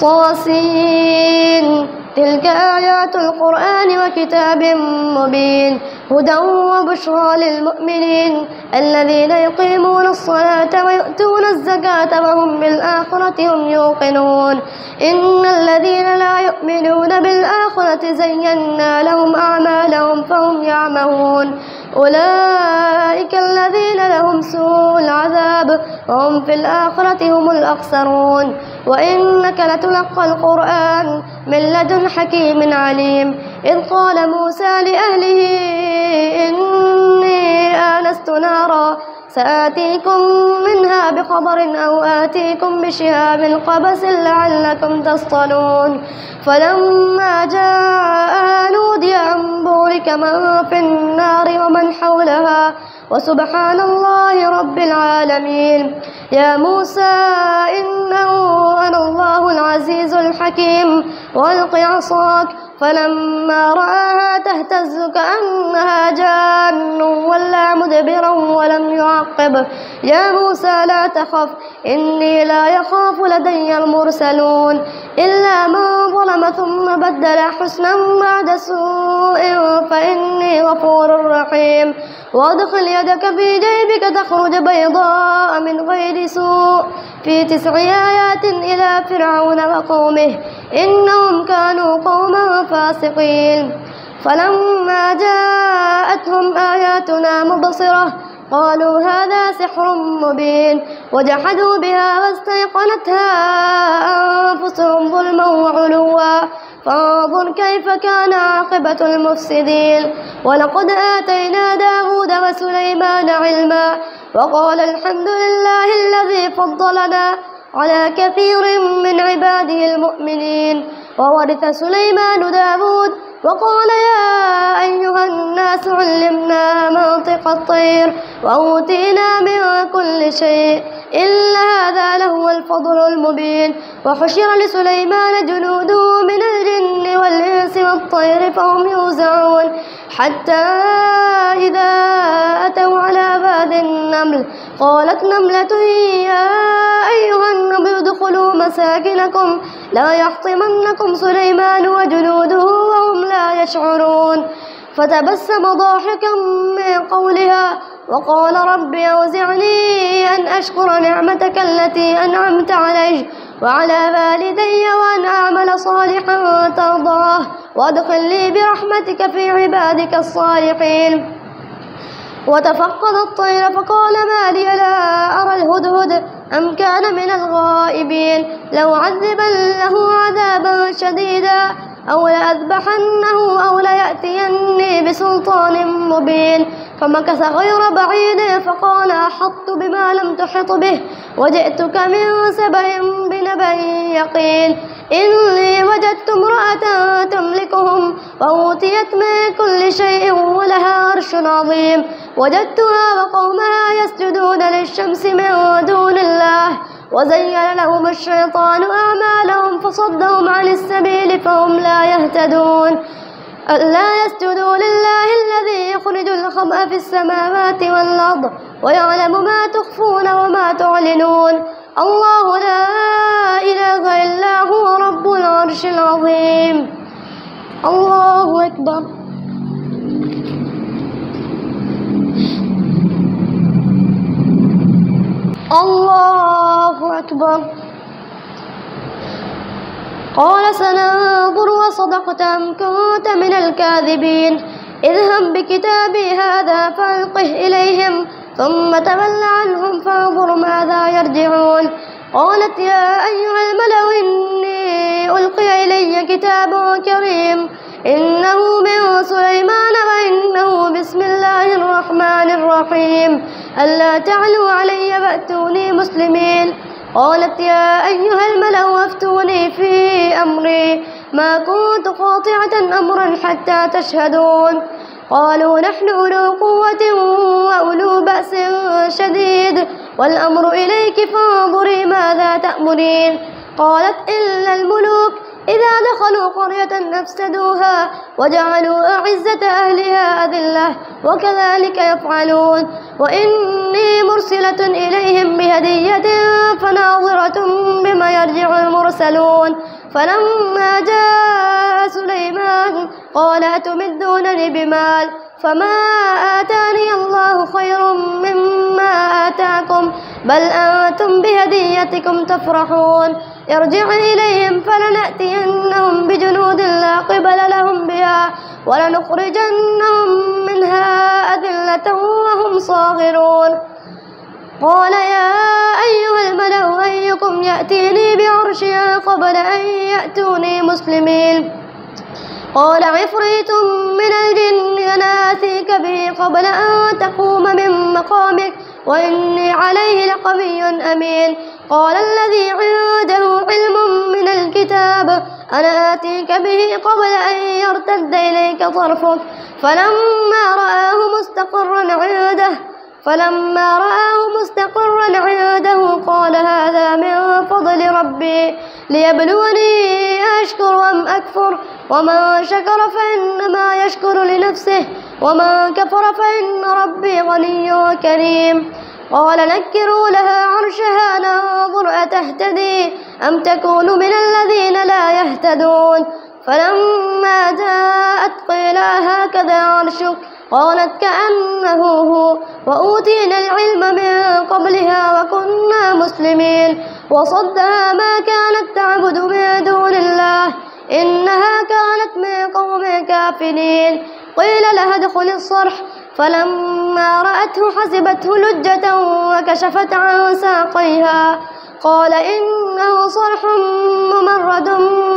طاسين. تلك آيات القرآن وكتاب مبين هدى وبشرى للمؤمنين الذين يقيمون الصلاة ويؤتون الزكاة وهم بالآخرة هم يوقنون. إن الذين لا يؤمنون بالآخرة زينا لهم أعمالهم فهم يعمهون. أولئك الذين لهم سوء العذاب وهم في الآخرة هم الأخسرون. وإنك لتلقى القرآن من لدن حكيم عليم. إذ قال موسى لأهله إني آنست نارا سآتيكم منها بخبر أو آتيكم بشهاب قبس لعلكم تصطلون. فلما جاء نودي أن بورك من في النار ومن حولها وسبحان الله رب العالمين. يا موسى إنه أنا الله العزيز الحكيم وألق عصاك. فلما رآها تهتز كأنها جان ولا مدبرا ولم يعقب. يا موسى لا تخف إني لا يخاف لدي المرسلون إلا من ظلم ثم بدل حسنا بعد سوء فإني غفور رحيم. وادخل يدك في جيبك تخرج بيضاء من غير سوء في 9 آيات إلى فرعون وقومه إنهم كانوا قوما فاسقين. فلما جاءتهم آياتنا مبصرة قالوا هذا سحر مبين وجحدوا بها واستيقنتها أنفسهم ظلما وعلوا فانظر كيف كان عاقبة المفسدين. ولقد آتينا داود وسليمان علما وقال الحمد لله الذي فضلنا على كثير من عباده المؤمنين. وورث سليمان داود وقال يا أيها الناس علمنا منطق الطير وأوتينا من كل شيء إن هذا لهو الفضل المبين. وحشر لسليمان جنوده من الجن والإنس والطير فهم يوزعون حتى إذا أتوا على باب النمل قالت نملة يا أيها النمل ادخلوا مساكنكم لا يحطمنكم سليمان وجنوده وهم لا يشعرون. فتبسم ضاحكا من قولها وقال رب أوزعني أن أشكر نعمتك التي أنعمت علي وعلى والدي وأن أعمل صالحا ترضاه وادخلني برحمتك في عبادك الصالحين. وتفقد الطير فقال ما لي لا أرى الهدهد أم كان من الغائبين لو عذبنه عذابا شديدا أو لأذبحنه أو ليأتيني بسلطان مبين. فمكث غير بعيد فقال أحطت بما لم تحط به وجئتك من سبأ بنبأ يقين. إني وجدت امرأة تملكهم وأوتيت من كل شيء ولها عرش عظيم. وجدتها وقومها يسجدون للشمس من دون الله وزين لهم الشيطان أعمالهم فصدهم عن السبيل فهم لا يهتدون. ألا يسجدوا لله الذي يخرج الخبأ في السماوات والأرض ويعلم ما تخفون وما تعلنون. الله لا إله إلا هو رب العرش العظيم. الله أكبر. الله أكبر. قال سننظر وصدقت أم كنت من الكاذبين اذهب بكتابي هذا فألقه إليهم ثم تول عنهم فانظر ماذا يرجعون. قالت يا أيها الملأ إني ألقي إلي كتاب كريم إنه من سليمان وإنه بسم الله الرحمن الرحيم ألا تعلوا علي فأتوني مسلمين. قالت يا أيها الملأ أفتوني في أمري ما كنت قاطعة أمرا حتى تشهدون. قالوا نحن أولو قوة وأولو بأس شديد والأمر إليك فانظري ماذا تأمرين. قالت إلا الملوك إذا دخلوا قرية أفسدوها وجعلوا أعزة أهلها أذلة وكذلك يفعلون وإني مرسلة إليهم بهدية فناظرة بما يرجع المرسلون فلما جاء سليمان قال أتمدونني بمال فما آتاني الله خير مما آتاكم بل أنتم بهديتكم تفرحون ارجع إليهم فلنأتينهم بجنود لا قبل لهم بها ولنخرجنهم منها أذلة وهم صاغرون قال يا أيها الملأ أيكم يأتيني بعرشها قبل أن يأتوني مسلمين قال عفريت من الجن أنا آتيك به قبل أن تقوم من مقامك وإني عليه لقوي أمين قال الذي عنده علم من الكتاب أنا آتيك به قبل أن يرتد إليك طرفك فلما رآه مستقرا عنده قال هذا من فضل ربي ليبلوني أشكر أم أكفر ومن شكر فإنما يشكر لنفسه ومن كفر فإن ربي غني كريم قال نكروا لها عرشها ننظر أتهتدي أم تكون من الذين لا يهتدون فلما جاءت قيل هكذا عرشك قالت كأنه هو وأوتينا العلم من قبلها وكنا مسلمين وصدها ما كانت تعبد من دون الله إنها كانت من قوم كافرين قيل لها ادخل الصرح فلما رأته حسبته لجة وكشفت عن ساقيها قال إنه صرح ممرد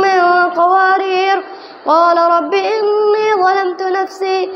من قوارير قال رب إني ظلمت نفسي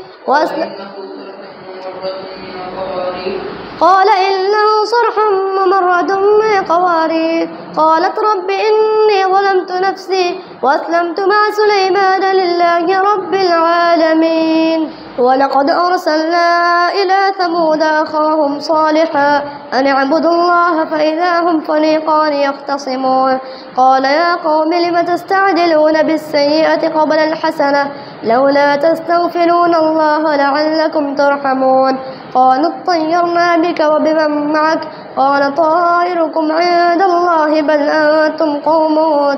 قال إنه صرح ممرد من قوارير قالت رب إني ظلمت نفسي وأسلمت مع سليمان لله رب العالمين ولقد أرسلنا إلى ثمود أخاهم صالحا أن اعبدوا الله فإذا هم فريقان يختصمون قال يا قوم لم تستعجلون بالسيئة قبل الحسنة لولا تستغفرون الله لعلكم ترحمون قالوا اطيرنا بك وبمن معك قال طائركم عند الله بل أنتم قوم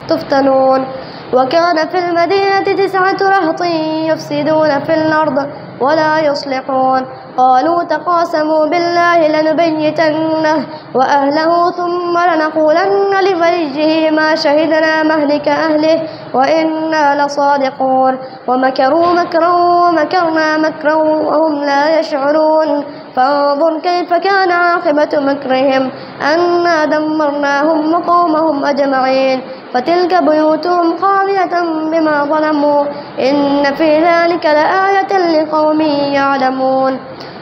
تفتنون وكان في المدينة 9 رهط يفسدون في الأرض ولا يصلحون قالوا تقاسموا بالله لنبيتنه وأهله ثم لنقولن لفريجه ما شهدنا مهلك أهله وإنا لصادقون ومكروا مكرا ومكرنا مكرا وهم لا يشعرون فانظر كيف كان عاقبة مكرهم أنا دمرناهم وقومهم أجمعين فتلك بيوتهم خاوية بما ظلموا إن في ذلك لآية لقوم يعلمون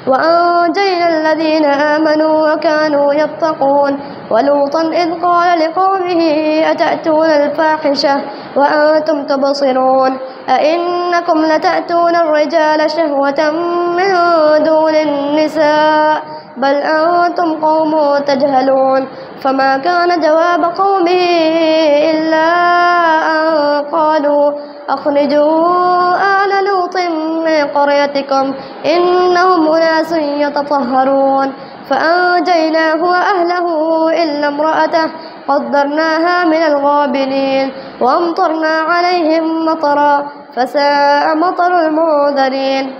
وأنجينا الذين آمنوا وكانوا يتقون ولوطا إذ قال لقومه أتأتون الفاحشة وأنتم تبصرون أئنكم لتأتون الرجال شهوة من دون النساء بل أنتم قوم تجهلون فما كان جواب قومه إلا أن قالوا أخرجوا آل لوط من قريتكم إنهم أناس يتطهرون فأنجيناه وأهله إلا امرأته قدرناها من الغابرين وأمطرنا عليهم مطرا فساء مطر المنذرين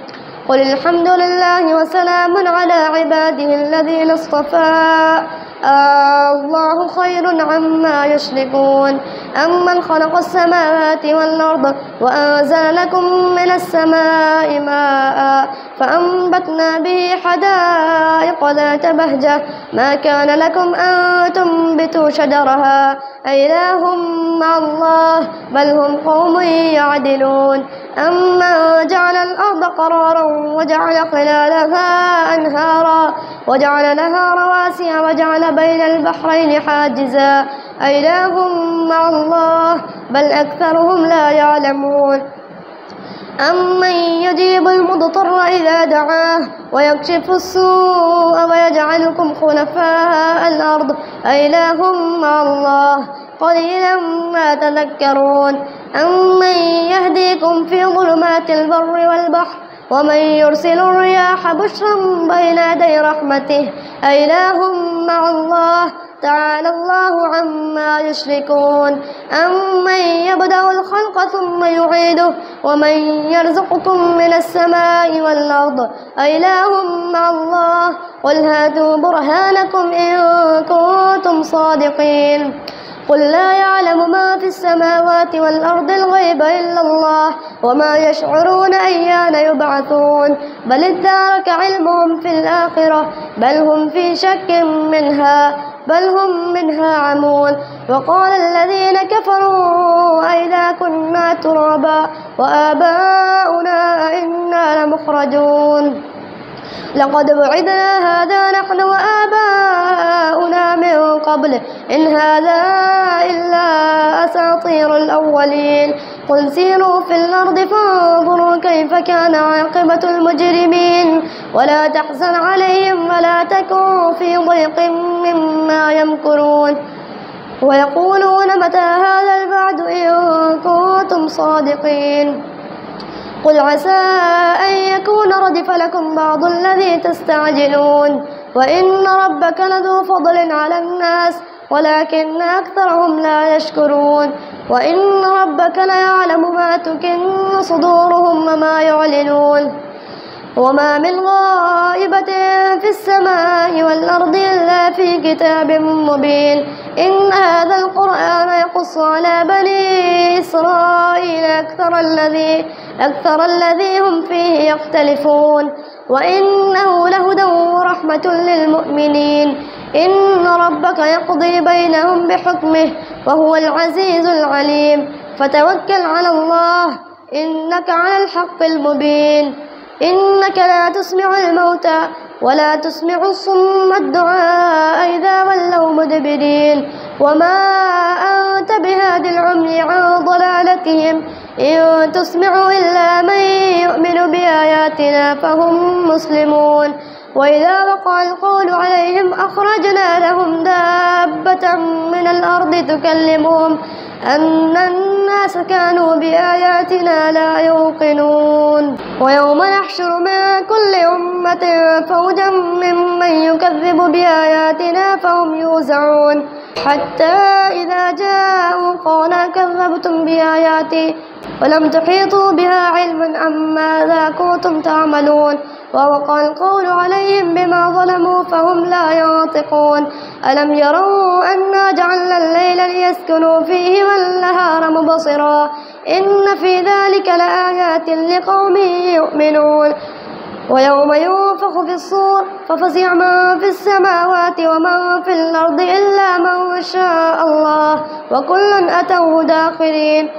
قل الحمد لله وسلام على عباده الذين اصطفى الله خير عما يشركون أمن خلق السماوات والأرض وأنزل لكم من السماء ماء فأنبتنا به حدائق ذات بهجة ما كان لكم أن تنبتوا شجرها أإله مع الله بل هم قوم يعدلون أمن جعل الأرض قرارا وجعل خلالها أنهارا وجعل لها رواسي وجعل بين البحرين حاجزا أإله مع الله بل أكثرهم لا يعلمون أمن يجيب المضطر إذا دعاه ويكشف السوء ويجعلكم خلفاء الأرض أإله مع الله قليلا ما تذكرون أمن يهديكم في ظلمات البر والبحر ومن يرسل الرياح بشرا بين يدي رحمته أإله مع الله تعالى الله عما يشركون أمن يبدأ الخلق ثم يعيده ومن يرزقكم من السماء والأرض أإله مع الله قل هاتوا برهانكم إن كنتم صادقين قل لا يعلم ما في السماوات والأرض الغيب إلا الله وما يشعرون أيان يبعثون بل ادارك علمهم في الآخرة بل هم في شك منها بل هم منها عمون وقال الذين كفروا أئذا كنا ترابا وآباؤنا أئنا لمخرجون لقد وعدنا هذا نحن وآباؤنا من قبل إن هذا إلا أساطير الأولين قل سيروا في الأرض فانظروا كيف كان عاقبة المجرمين ولا تحزن عليهم ولا تكن في ضيق مما يمكرون ويقولون متى هذا الوعد إن كنتم صادقين قل عسى أن يكون ردف لكم بعض الذي تستعجلون وإن ربك لذو فضل على الناس ولكن أكثرهم لا يشكرون وإن ربك ليعلم ما تكن صدورهم وما يعلنون وما من غائبة في السماء والأرض إلا في كتاب مبين إن هذا القرآن يقص على بني إسرائيل أكثر الذي هم فيه يختلفون وإنه لهدى ورحمة للمؤمنين إن ربك يقضي بينهم بحكمه وهو العزيز العليم فتوكل على الله إنك على الحق المبين إنك لا تسمع الموتى ولا تسمع الصم الدعاء إذا ولوا مدبرين وما أنت بهاد العمي عن ضلالتهم إن تسمع إلا من يؤمن بآياتنا فهم مسلمون وإذا وقع القول عليهم أخرجنا لهم دابة من الأرض تكلمهم أن الناس كانوا بآياتنا لا يوقنون ويوم نحشر من كل أمة فوجا ممن يكذب بآياتنا فهم يوزعون حتى إذا جاءوا قال كذبتم بآياتي ولم تحيطوا بها علما أم ماذا كنتم تعملون ووقع القول عليهم بما ظلموا فهم لا ينطقون ألم يروا أنا جعلنا الليل ليسكنوا فيه والنهار مبصرا إن في ذلك لآيات لقوم يؤمنون ويوم ينفخ في الصور ففزع من في السماوات ومن في الأرض إلا من شاء الله وكل أتوه داخرين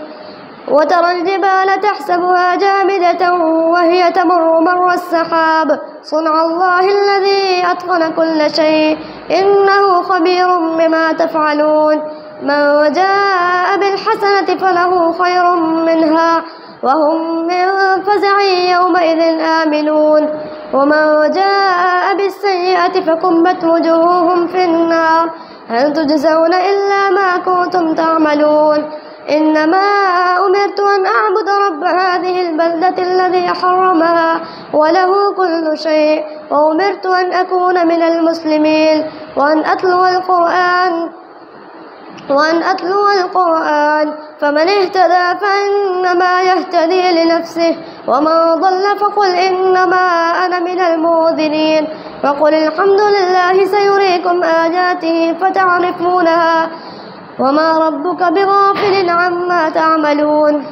وترى الجبال تحسبها جامدة وهي تمر مر السحاب صنع الله الذي أتقن كل شيء إنه خبير بما تفعلون من جاء بالحسنة فله خير منها وهم من فزع يومئذ آمنون ومن جاء بالسيئة فكبت وجوههم في النار هل تجزون إلا ما كنتم تعملون إنما أمرت أن أعبد رب هذه البلدة الذي حرمها وله كل شيء وأمرت أن أكون من المسلمين وأن أتلو القرآن فمن اهتدى فإنما يهتدي لنفسه ومن ضل فقل إنما أنا من المنذرين وقل الحمد لله سيريكم آياته فتعرفونها وما ربك بغافل عما تعملون